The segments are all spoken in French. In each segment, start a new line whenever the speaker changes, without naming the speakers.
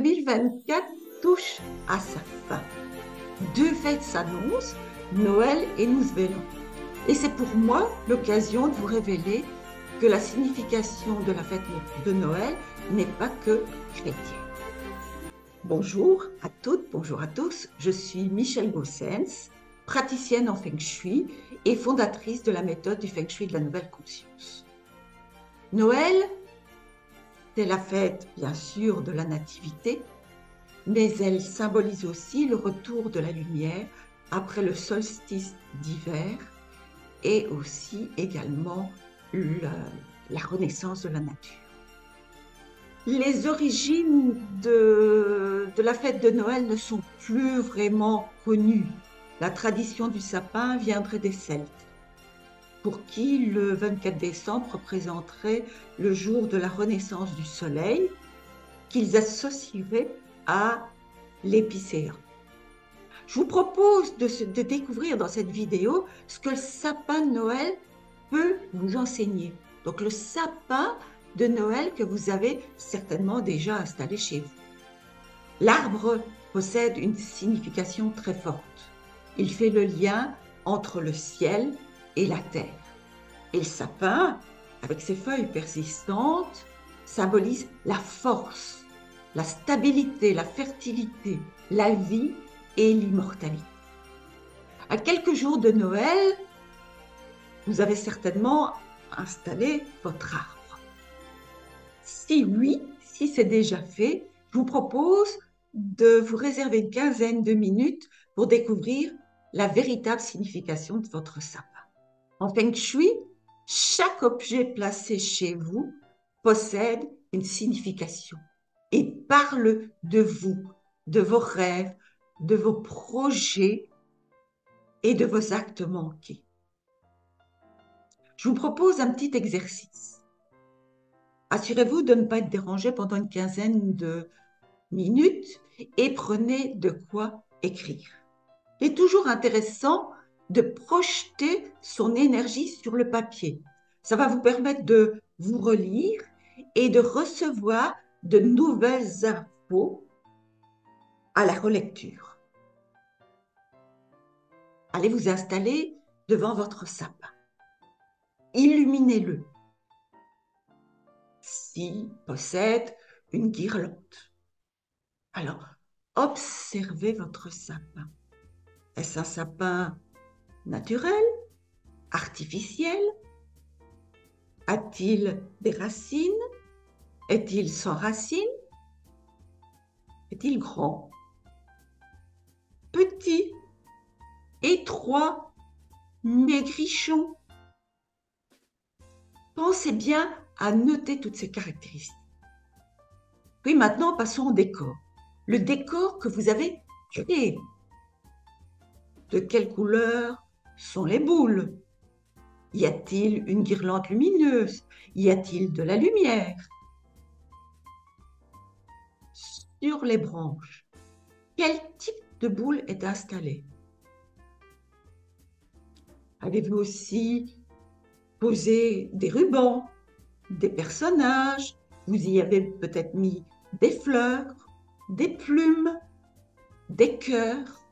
2024 touche à sa fin. Deux fêtes s'annoncent, Noël et Nouvel An. Et c'est pour moi l'occasion de vous révéler que la signification de la fête de Noël n'est pas que chrétienne. Bonjour à toutes, bonjour à tous, je suis Michèle Gossens, praticienne en Feng Shui et fondatrice de la méthode du Feng Shui de la Nouvelle Conscience. Noël, c'est la fête, bien sûr, de la Nativité, mais elle symbolise aussi le retour de la lumière après le solstice d'hiver et aussi également la renaissance de la nature. Les origines de la fête de Noël ne sont plus vraiment connues. La tradition du sapin viendrait des Celtes, pour qui le 24 décembre représenterait le jour de la renaissance du soleil, qu'ils associeraient à l'épicéa. Je vous propose de découvrir dans cette vidéo ce que le sapin de Noël peut vous enseigner. Donc le sapin de Noël que vous avez certainement déjà installé chez vous. L'arbre possède une signification très forte. Il fait le lien entre le ciel et la terre. Et le sapin, avec ses feuilles persistantes, symbolise la force, la stabilité, la fertilité, la vie et l'immortalité. À quelques jours de Noël, vous avez certainement installé votre arbre. Si oui, si c'est déjà fait, je vous propose de vous réserver une quinzaine de minutes pour découvrir la véritable signification de votre sapin. En Feng Shui, chaque objet placé chez vous possède une signification et parle de vous, de vos rêves, de vos projets et de vos actes manqués. Je vous propose un petit exercice. Assurez-vous de ne pas être dérangé pendant une quinzaine de minutes et prenez de quoi écrire. Il est toujours intéressant de projeter son énergie sur le papier. Ça va vous permettre de vous relire et de recevoir de nouvelles infos à la relecture. Allez vous installer devant votre sapin. Illuminez-le. S'il possède une guirlande. Alors, observez votre sapin. Est-ce un sapin naturel, artificiel? A-t-il des racines? Est-il sans racines? Est-il grand? Petit? Étroit? Maigrichon? Pensez bien à noter toutes ces caractéristiques. Puis maintenant, passons au décor. Le décor que vous avez créé. De quelle couleur sont les boules? Y a-t-il une guirlande lumineuse? Y a-t-il de la lumière? Sur les branches, quel type de boule est installé? Avez-vous aussi posé des rubans, des personnages? Vous y avez peut-être mis des fleurs, des plumes, des cœurs.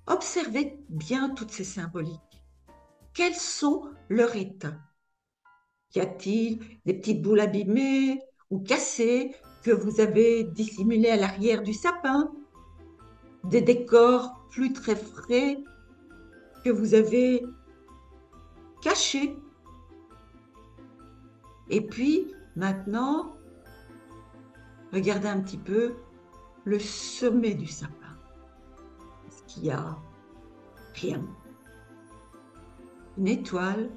Observez bien toutes ces symboliques. Quels sont leurs états? Y a-t-il des petites boules abîmées ou cassées que vous avez dissimulées à l'arrière du sapin? Des décors plus très frais que vous avez cachés? Et puis, maintenant, regardez un petit peu le sommet du sapin. Est-ce qu'il y a rien? Une étoile,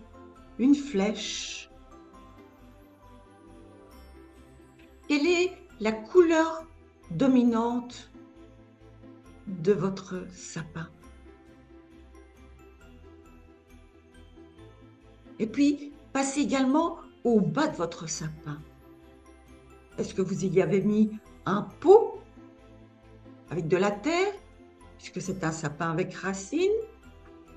une flèche. Quelle est la couleur dominante de votre sapin? Et puis, passez également au bas de votre sapin. Est-ce que vous y avez mis un pot avec de la terre, puisque c'est un sapin avec racines?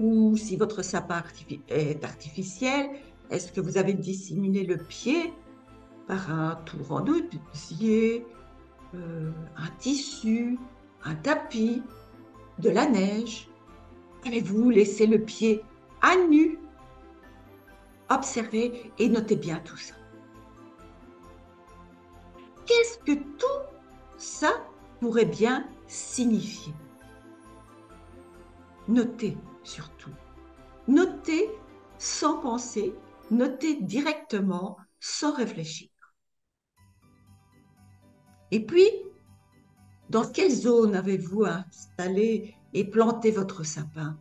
Ou si votre sapin est artificiel, est-ce que vous avez dissimulé le pied par un tour en osier un tissu, un tapis, de la neige. Avez-vous laissé le pied à nu? Observez et notez bien tout ça. Qu'est-ce que tout ça pourrait bien signifier? Notez surtout. Notez sans penser, notez directement sans réfléchir. Et puis, dans quelle zone avez-vous installé et planté votre sapin?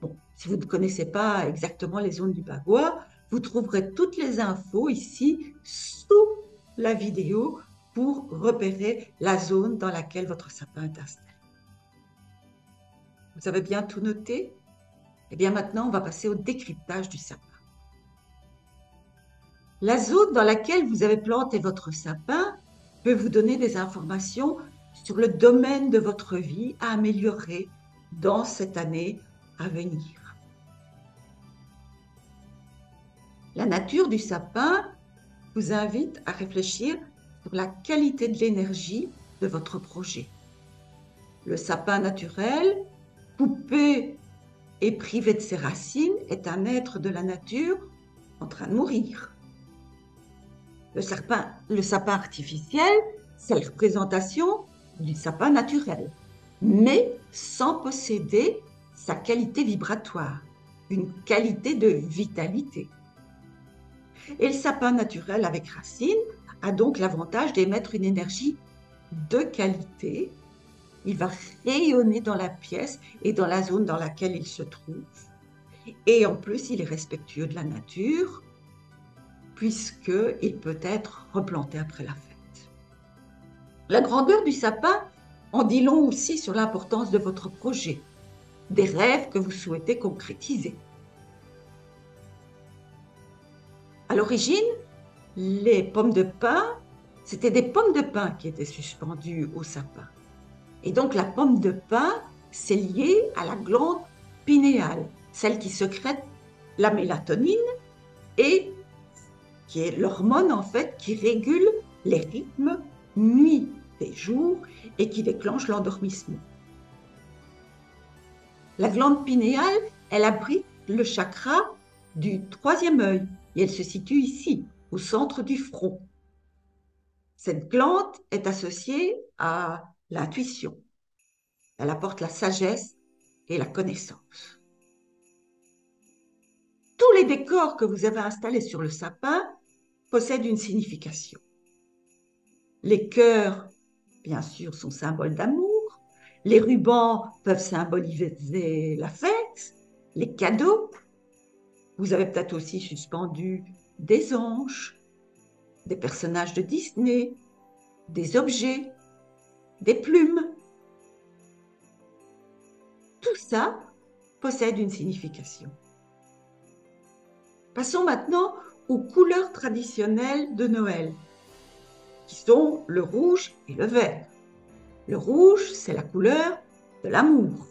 Bon, si vous ne connaissez pas exactement les zones du Bagua, vous trouverez toutes les infos ici sous la vidéo pour repérer la zone dans laquelle votre sapin est installé. Vous avez bien tout noté? Eh bien maintenant, on va passer au décryptage du sapin. La zone dans laquelle vous avez planté votre sapin peut vous donner des informations sur le domaine de votre vie à améliorer dans cette année à venir. La nature du sapin vous invite à réfléchir sur la qualité de l'énergie de votre projet. Le sapin naturel, coupé et privé de ses racines, est un être de la nature en train de mourir. Le sapin artificiel, c'est la représentation du sapin naturel, mais sans posséder sa qualité vibratoire, une qualité de vitalité. Et le sapin naturel avec racines a donc l'avantage d'émettre une énergie de qualité. Il va rayonner dans la pièce et dans la zone dans laquelle il se trouve. Et en plus, il est respectueux de la nature, puisqu'il peut être replanté après la fête. La grandeur du sapin en dit long aussi sur l'importance de votre projet, des rêves que vous souhaitez concrétiser. À l'origine, les pommes de pin, c'était des pommes de pin qui étaient suspendues au sapin. Et donc la pomme de pin, c'est lié à la glande pinéale, celle qui sécrète la mélatonine et qui est l'hormone en fait qui régule les rythmes nuit et jour et qui déclenche l'endormissement. La glande pinéale, elle abrite le chakra du troisième œil et elle se situe ici, au centre du front. Cette glande est associée à l'intuition. Elle apporte la sagesse et la connaissance. Tous les décors que vous avez installés sur le sapin possèdent une signification. Les cœurs, bien sûr, sont symboles d'amour. Les rubans peuvent symboliser la fête, les cadeaux. Vous avez peut-être aussi suspendu des anges, des personnages de Disney, des objets, des plumes. Tout ça possède une signification. Passons maintenant aux couleurs traditionnelles de Noël, qui sont le rouge et le vert. Le rouge, c'est la couleur de l'amour.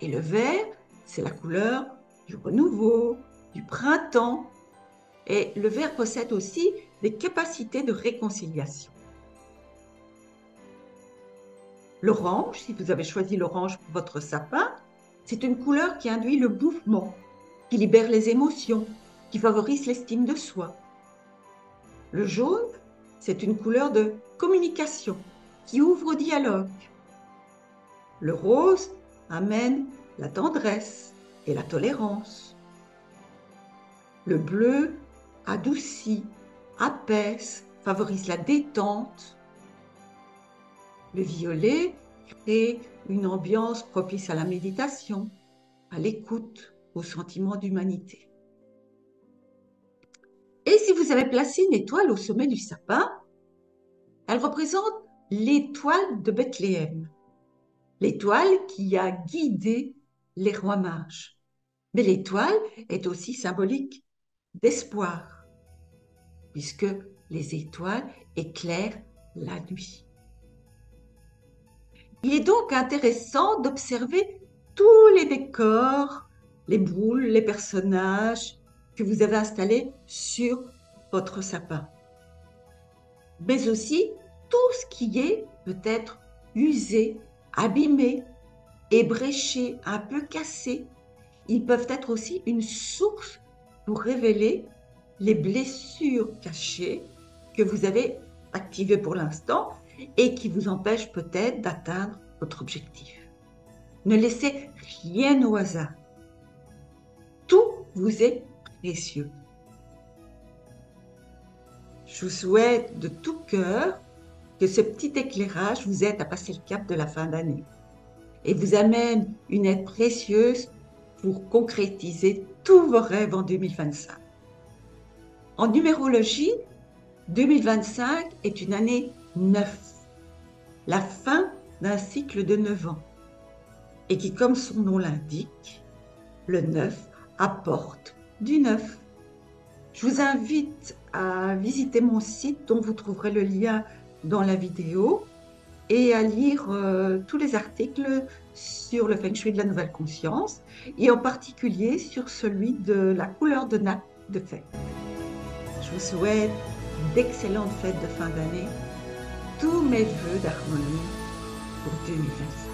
Et le vert, c'est la couleur du renouveau, du printemps. Et le vert possède aussi des capacités de réconciliation. L'orange, si vous avez choisi l'orange pour votre sapin, c'est une couleur qui induit le mouvement, qui libère les émotions, qui favorise l'estime de soi. Le jaune, c'est une couleur de communication, qui ouvre au dialogue. Le rose amène la tendresse et la tolérance. Le bleu adoucit, apaise, favorise la détente. Le violet crée une ambiance propice à la méditation, à l'écoute, au sentiment d'humanité. Et si vous avez placé une étoile au sommet du sapin, elle représente l'étoile de Bethléem, l'étoile qui a guidé les rois mages. Mais l'étoile est aussi symbolique d'espoir, puisque les étoiles éclairent la nuit. Il est donc intéressant d'observer tous les décors, les boules, les personnages que vous avez installés sur votre sapin. Mais aussi tout ce qui est peut-être usé, abîmé, ébréché, un peu cassé. Ils peuvent être aussi une source pour révéler les blessures cachées que vous avez activées pour l'instant et qui vous empêchent peut-être d'atteindre votre objectif. Ne laissez rien au hasard. Tout vous est précieux. Je vous souhaite de tout cœur que ce petit éclairage vous aide à passer le cap de la fin d'année et vous amène une aide précieuse pour concrétiser tous vos rêves en 2025. En numérologie, 2025 est une année 9, la fin d'un cycle de 9 ans, et qui, comme son nom l'indique, le 9 apporte du neuf. Je vous invite à visiter mon site dont vous trouverez le lien dans la vidéo et à lire tous les articles sur le Feng Shui de la nouvelle conscience et en particulier sur celui de la couleur de nappe de fête. Je vous souhaite d'excellentes fêtes de fin d'année, tous mes vœux d'harmonie pour 2025.